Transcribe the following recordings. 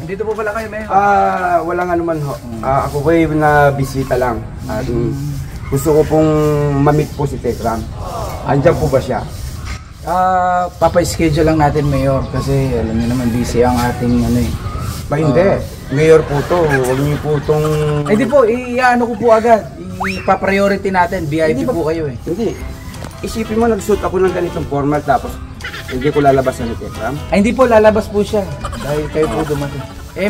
Dito po pala kayo, Mayor? Walang anuman ho. Ako po ay na bisita lang. Gusto ko pong ma-meet po si Tekram. Andiyan po ba siya? Papa-schedule lang natin, Mayor, kasi alam niyo naman busy ang ating ano eh. Hindi. Mayor po to. Huwag niyo po itong... Hindi po, i-ano ko po agad. Ipa-priority natin. VIP po kayo eh. Hindi. Isipin mo, nag-suit ako ng ganitong formal tapos hindi ko lalabasan ni Tekram. Hindi po, lalabas po siya. Dahil kayo po dumating.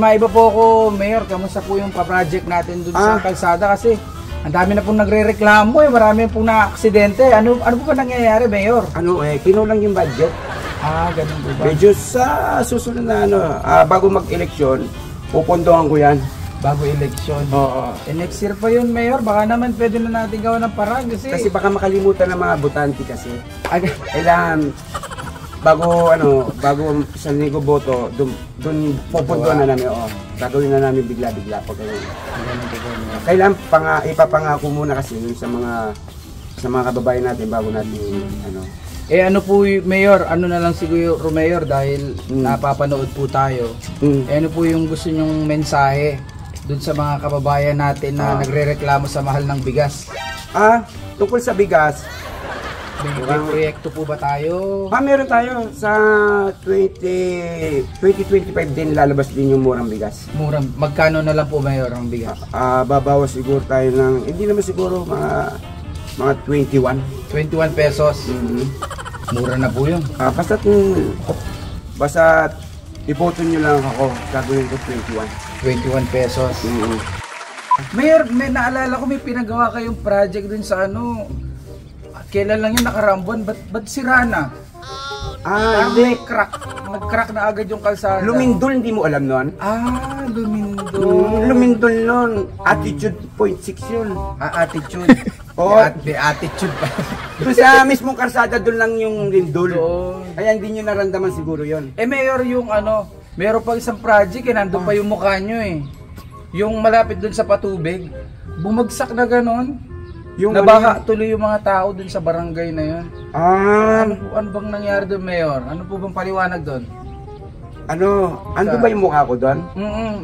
Maiba po ako, Mayor. Kamusta po yung pa-project natin dun sa kalsada? Kasi ang dami na pong nagre-reklamo eh. Marami pong na-aksidente. Ano po ba nangyayari, Mayor? Kinulang yung budget. Ganun po ba? Medyo sa susunod na bago mag-eleksyon, pupundohan ko yan. Bago eleksyon? Oo. Next year pa yun, Mayor. Baka naman pwede na natin gawa ng parang kasi baka makalimutan ng mga botante kasi. Kailangan bago isang linggo boto, doon pupuntuan na namin. Gagawin na namin bigla-bigla pag kailangan ipapangako muna kasi yun sa mga kababayan natin bago natin ano po, Mayor, ano na lang siguro, Mayor, dahil napapanood po tayo. Ano po yung gusto nyong mensahe dun sa mga kababayan natin na nagrereklamo sa mahal ng bigas? Tungkol sa bigas, may proyekto po ba tayo? Meron tayo sa 2025 din lalabas din yung murang bigas. Murang, magkano na lang po, Mayor, ang bigas? Babawas siguro tayo ng, hindi naman siguro mga 21 pesos. Mura na po yun. Basta ipoton nyo lang ako, gagawin ko 21 pesos. Mayor, may naalala ko may pinagawa kayong project dun sa kailan lang yun, nakarambuan, ba't sira na? Hindi. Nag-crack na agad yung kalsada. Lumindol, hindi mo alam nun? Lumindol. Lumindol nun. Attitude 0.6 yun. Attitude. May attitude pa. Doon sa mismong kalsada, doon lang yung lindol. Kaya hindi nyo naramdaman siguro yun. Mayor, yung meron pa isang project nandun pa yung mukha nyo eh. Yung malapit doon sa Patubig, bumagsak na ganon. Nabaka tuloy yung mga tao dun sa barangay na yun. Ano bang nangyari doon, Mayor? Ano po bang paliwanag doon? Ando ba yung mukha ko doon?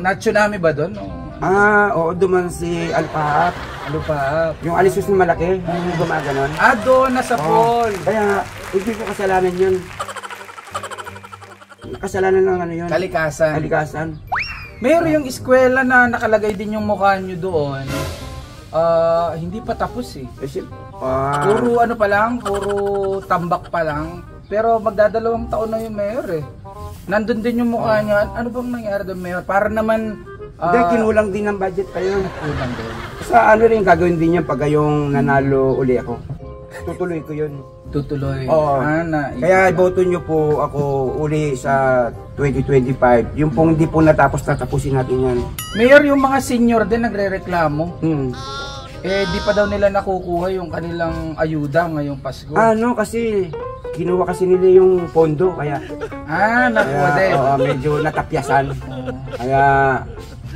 Na-tsunami ba doon? Oo, duman si Alpaap. Yung alisus na malaki, yung gumaganon. Doon, nasa pool. Kaya, hindi ko kasalanan yun. Kasalanan lang yun. Kalikasan. Mayor, yung eskwela na nakalagay din yung mukha nyo doon, hindi pa tapos eh. Puro puro tambak pa lang. Pero magdadalawang taon na yung Mayor eh. Nandun din yung mukha niya. Ano bang nangyari doon, Mayor? Para naman... Hindi, kinulang din ng budget pa yun. Kinulang din. Sa rin gagawin din yan pag yung nanalo uli ako. Tutuloy ko yun. Tutuloy? Oo. Kaya iboto nyo po ako uli sa 2025. Yung pong hindi po natapos, tatapusin natin yan. Mayor, yung mga senior din nagre-reklamo. Di pa daw nila nakukuha yung kanilang ayuda ngayong Pasko. Kasi kinuha kasi nila yung pondo, kaya nakuha din. Medyo natapyasan. Kaya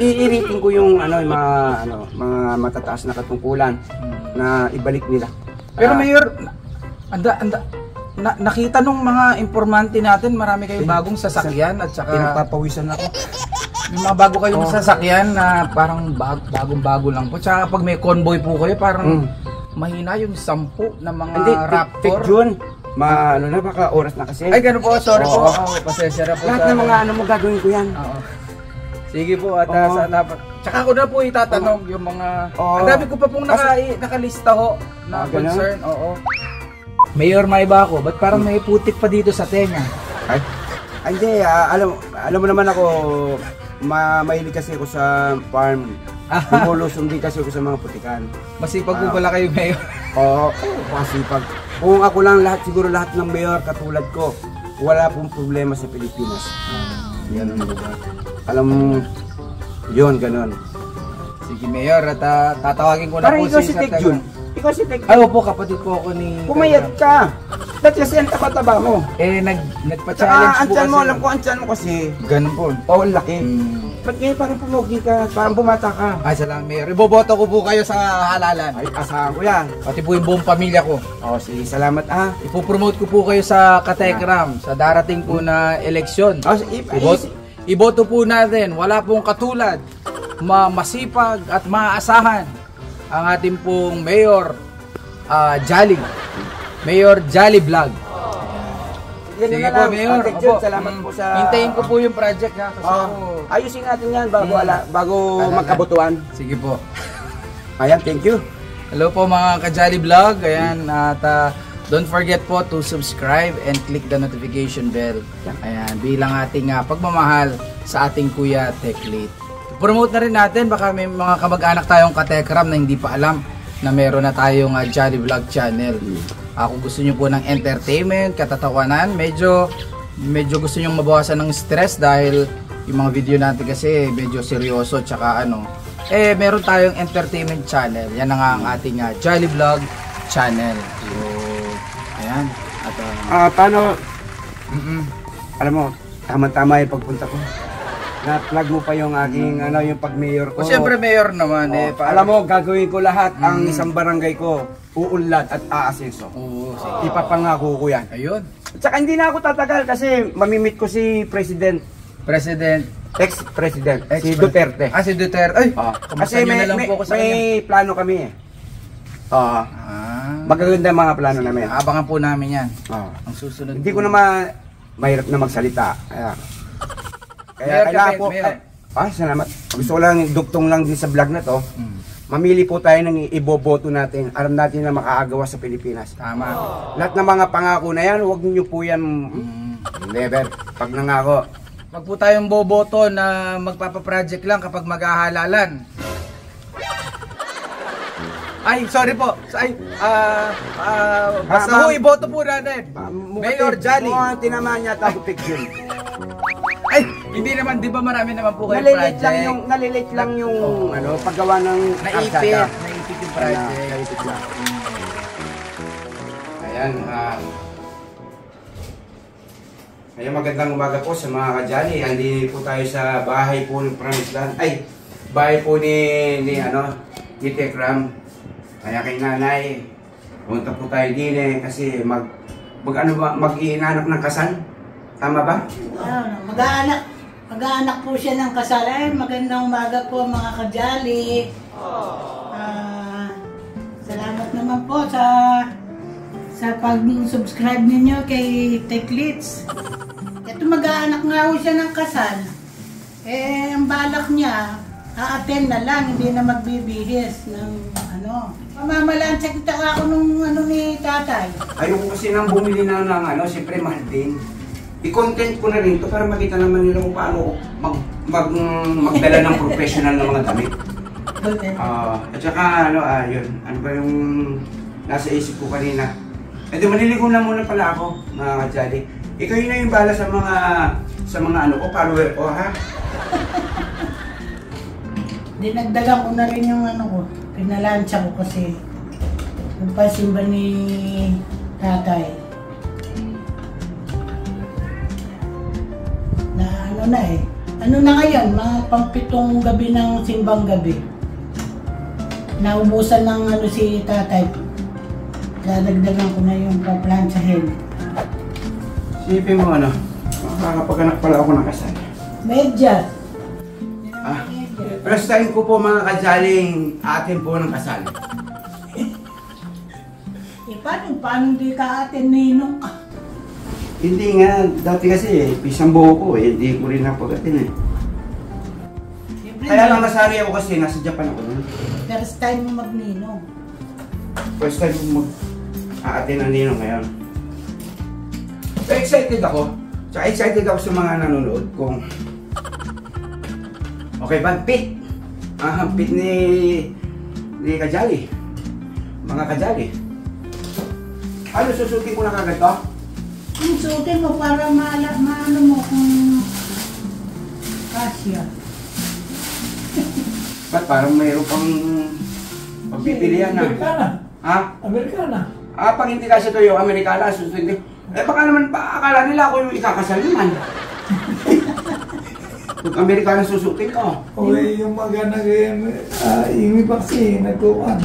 iiritin ko yung mga matataas na katungkulan na ibalik nila. Pero Mayor, nakita nung mga informante natin, marami kayong bagong sasakyan at saka pinagpapawisan ako. May mga bago kayong sasakyan na parang bagong-bago lang po. Tsaka pag may convoy po kayo, parang mahina yung 10 na mga Raptor. June, baka oras na kasi. Ay, gano'n po. Sorry po. Pasensya na po. Lahat ng mga mo gagawin ko yan. Sige po. At tsaka ko na po itatanong yung mga... Ang dami ko pa pong nakalista ho na concern. Mayor, maiba ako. Ba't parang may putik pa dito sa tenga? Hindi. Alam mo naman ako... mahilig kasi ako sa farm. Lumulusong din kasi ako sa mga putikan. Masipag po pala kayo, Mayor. Masipag. Kung ako lang siguro lahat ng mayor katulad ko, wala pong problema sa Pilipinas. Yan ang lugar. Alam mo, Yun, ganun. Sige, Mayor, at tatawagin ko na Parang po ikaw si Sir Tek Tegram. Jun. Ikaw si Tek Ay, opo, kapatid po ako ni Pumayat ka. Ba't kasi ang taba-taba mo? Nagpa-challenge Tsaka ang po tiyan kasi. mo, alam ko ang tiyan mo kasi. Ganun po. Oo, ang laki. Hmm. Ba't ngayon parang pumugi ka? Parang bumata ka. Ay, salamat, Mayor. Iboboto ko po kayo sa halalan. Ay, asahan ko yan. Pati po yung buong pamilya ko. Oo, sige, salamat ah. Ipopromote ko po kayo sa Katekram sa darating po na eleksyon. Oh, Iboto po natin, wala pong katulad, masipag at maaasahan ang ating pong Mayor Jolly. Mayor Jolly Vlog. Sige Sige po, Mayor. Tek Jun, Opo. salamat po sa... Hintayin ko po yung project ha. Kasi po, Ayusin natin yan bago, bago Talaga. magkabutuan. sige po. Ayan, thank you. Hello po mga ka-Jolly Vlog. Ayan, at don't forget po to subscribe and click the notification bell. Ayan, bilang ating pagmamahal sa ating Kuya Teklit. Promote na rin natin, baka may mga kamag-anak tayong katekram na hindi pa alam na meron na tayong Jolly Vlog channel. Kung gusto nyo po ng entertainment, katatawanan, medyo gusto nyo mabawasan ng stress dahil yung mga video natin kasi medyo seryoso tsaka meron tayong entertainment channel. Yan na nga ang ating Jolly Vlog channel. So, ayan. At Paano? Alam mo, tama-tama yung pagpunta ko. Na-plug mo pa yung aking, yung pag-mayor ko. siyempre mayor naman. Alam mo, gagawin ko lahat ang isang barangay ko. Uunlad at aasenso. Oo, sige. Ipapangako ko yan. Ayun. At saka hindi na ako tatagal kasi mamimit ko si President, ex-President, si Duterte. Si Duterte. Ay, Kasi na lang po ako sa kanya. may plano kami eh. Magaganda mga plano namin. Abangan po namin yan. Ang susunod Hindi po. ko naman mahirap na magsalita. Kaya Mayor, kailangan po. Mayor. Salamat. Gusto ko lang, dugtong lang din sa vlog na to. Mamili po tayo ng iboboto natin. Alam natin na makaagawa sa Pilipinas. Tama. Lahat ng mga pangako na yan, huwag niyo po yan never. Pag nangako. Wag po tayong boboto na magpapaproject lang kapag maghahalalan. Ay, sorry po. Basta iboto po natin. Mayor Jolly. Mukhang tinamaan niya tayo picture. Ay, hindi naman, di ba marami naman po kayo project? Nalilate lang yung paggawa ng Naipit yung project. Naipit lang. Ayan, Ayan, magandang umaga po sa mga ka-Jolly. Andi po tayo sa bahay po ng Promised. Ay, bahay po ni Tekram. Kaya kay nanay, punta po tayo din kasi mag-iinanap ng kasal. Tama ba? Mag-aanak po siya ng kasal. Ay, magandang umaga po mga ka-Jolly. Salamat naman po sa pag-subscribe ninyo kay Teklits. Ito mag-aanak nga po siya ng kasal. Ang balak niya, a-attend na lang, hindi na magbibihis ng Mamamalansya kita ako nung ni tatay. Ayoko kasi nang bumili na ng siyempre mahal din. I-content ko na rin to para makita naman nila kung paano magdala ng professional na mga damit. At saka yun. Ano ba yung nasa isip ko kanina? Maniligo na muna pala ako, mga ka-Jolly. Ikaw yun na yung bala sa mga follower ko, ha? Dinagdagan ko na rin yung ko. Pinalansya ko kasi yung pasimba ni tatay. Ano na ngayon, mga pang-7 gabi ng simbang gabi. Naubusan ng si tatay. Dadagdagan ko na yung paplansyahin. Sipin mo makakapaganak pala ako ng kasal. Medyas. First time ko po mga ka-Jolly atin po ng kasal. Paano di ka atin ninong ka? Hindi nga, dati kasi pisang buho ko hindi ko rin napag-atin Kaya lang nasari ako kasi nasa Japan ako nun. First time mo magninong. First time ko mag-aatin ng ninong ngayon. So excited ako. So excited ako sa mga nanonood kung okay ba? Pit ni ka-Jolly. Mga ka-Jolly. Ano, susutin ko na kagad to? Susutin mo para maano mo kung kasya. Ba't parang mayroon pang pagpipilian na? Amerikana. Ha? Amerikana. Pag hindi kasi ito yung Amerikana, susundin. Baka naman akala nila ako yung ikakasal naman. Kung Amerikana susutin ko. O yung mga yung iba kasi nagkuhan.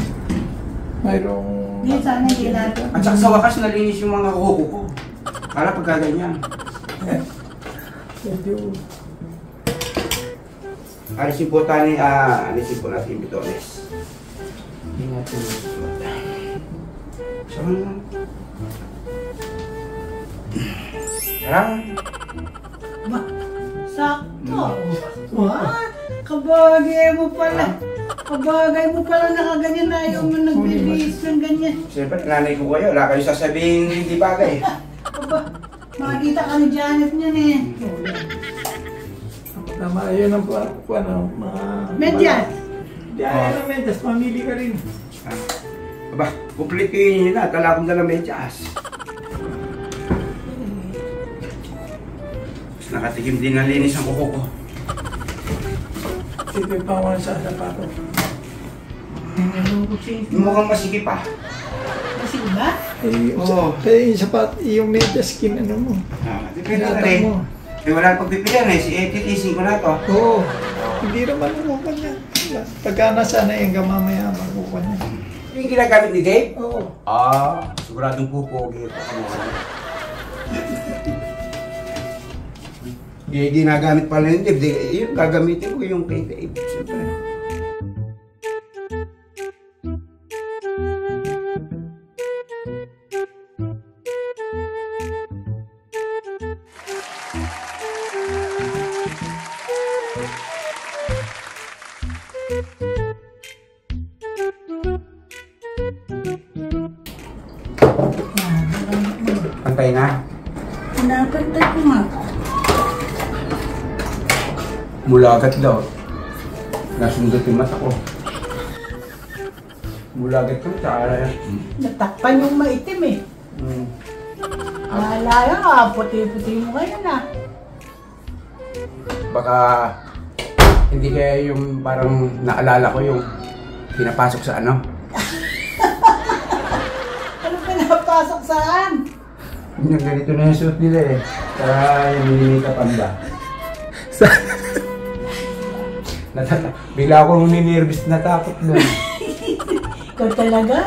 Mayroong... Hindi, sana hindi natin. At saka sa wakas nalinis yung mga kuko ko. Para pagkaganyan. Medyo... Alisin po tayo, alisin po natin yung bitones. Hindi natin isuot. Saan lang? Sarang. Ba, sakto. Wah, kabagay mo pala. Kabagay mo pala nakaganyan na ayaw mo nagbibihis ng ganyan. Siyempre, nanay ko kayo. Wala kayo sasabihin hindi bagay. Aba, makikita ka ni Janet niyan eh. Tama, yun ang ano, mga... Medyas. Diyan ang medyas, mamili ka rin. Aba, complete kayo yun na. Tala akong dala medyas. Nakatikim din ng linis ang kuko ko. Sige pa ako sa sapato. Mukhang masikip pa. Kasi ba? Oo. Yung sapat, yung medyas skin, ano mo. Depende na rin. Wala pagpipilian eh. Si titisin ko na to. Oo. Hindi naman makukuha niya. Pagka nasa na yung mamaya, makukuha niya. Yung ginagamit ni Dave? Oo. Siguradong pupogi ito. Ginagamit pala ni Dave. Yung gagamitin ko yung kay Dave. Siyempre. Pantay na. Napantay ko nga. Mulagat daw. Nasundot yung mata ko. Mulagat ko, tsaka Natakpan yung maitim eh. Malaya ka, puti-puti mo ngayon ah. Baka hindi kaya yung parang naalala ko yung pinapasok sa ano. Ano pinapasok saan? Yung ganito na yung suit nila eh. Kaya yung minimikapan ba? Bigla akong ninirvis na takot nun. Ikaw talaga.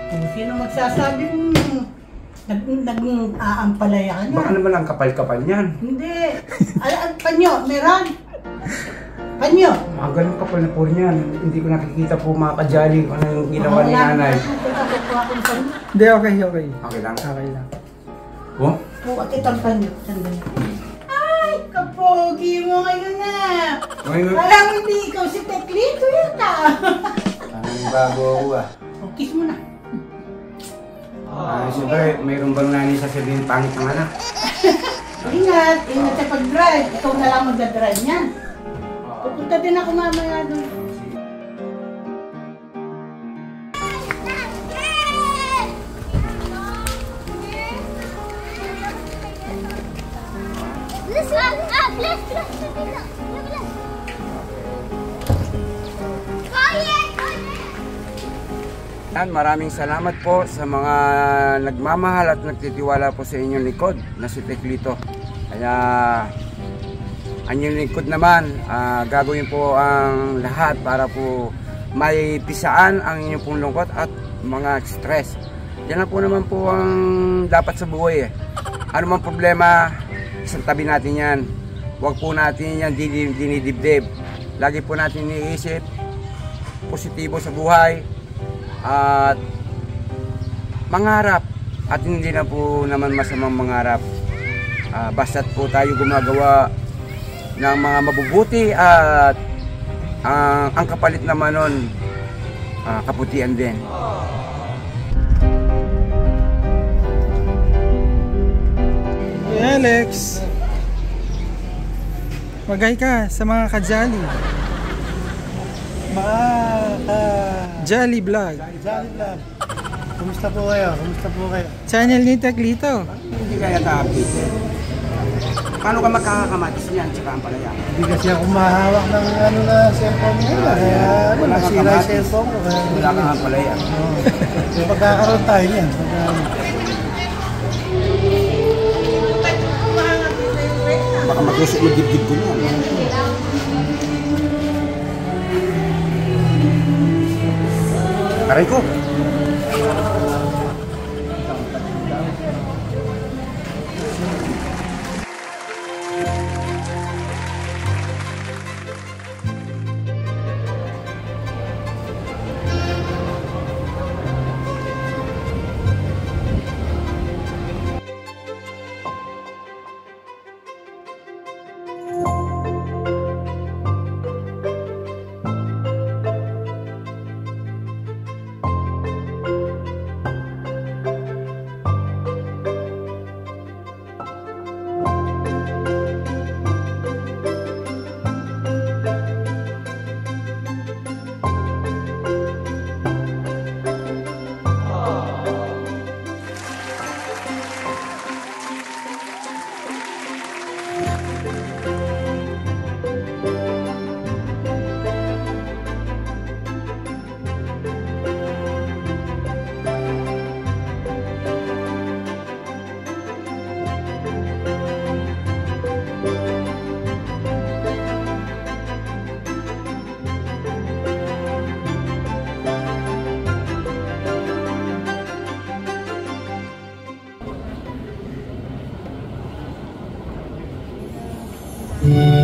Kung sino magsasabing nag-aampalaya ka na. Baka naman ang kapal-kapal niyan. Hindi. Panyo, meron. Panyo. Mga ganun kapal na po niyan. Hindi ko nakikita po mga kajali kung ano yung ginawa ni nanay. Hindi, okay. Okay lang? Okay lang. Oh? Buka kitang panyo. Sandali. Ay, kapogi mo ngayon na. Ngayon, Alam mo hindi ikaw si Teklito yata. anong bago ako ah. O, kiss mo na. Siyempre, mayroon bang nanay sasabihin pangit ng anak? Ingat sa pag-drive. Ikaw na lang mag-drive niyan. Pupunta din ako mamaya doon. Maraming salamat po sa mga nagmamahal at nagtitiwala po sa inyong likod na si Teklito. Kaya ang inyong likod naman, gagawin po ang lahat para po may pisaan ang inyong pong lungkot at mga stress. Yan na po naman po ang dapat sa buhay eh. Ano man problema, isang tabi natin yan. Huwag po natin yan dinidibdib. Lagi po natin iniisip, positibo sa buhay, at mangarap. At hindi na po naman masamang mangarap. Basta't po tayo gumagawa ng mga mabubuti at ang kapalit naman nun, kaputian din. Hey Alex, magay ka sa mga kajali. Jolly Vlog. Jolly Vlog. Kumusta po kayo? Channel ni Teklito. Hindi kaya na-update. Paano ka magkakakamatis niyan tsaka ang palaya? Hindi kasi ako mahawak ng ano na cellphone niya. Kaya ano, Wala kang nasira yung kamatis. cellphone ko. Kaya, Wala kang ang palaya. Oo. So, pagkakaroon tayo niyan. Baka matusok yung dibdib ko niyan. Aray ko! Hmm.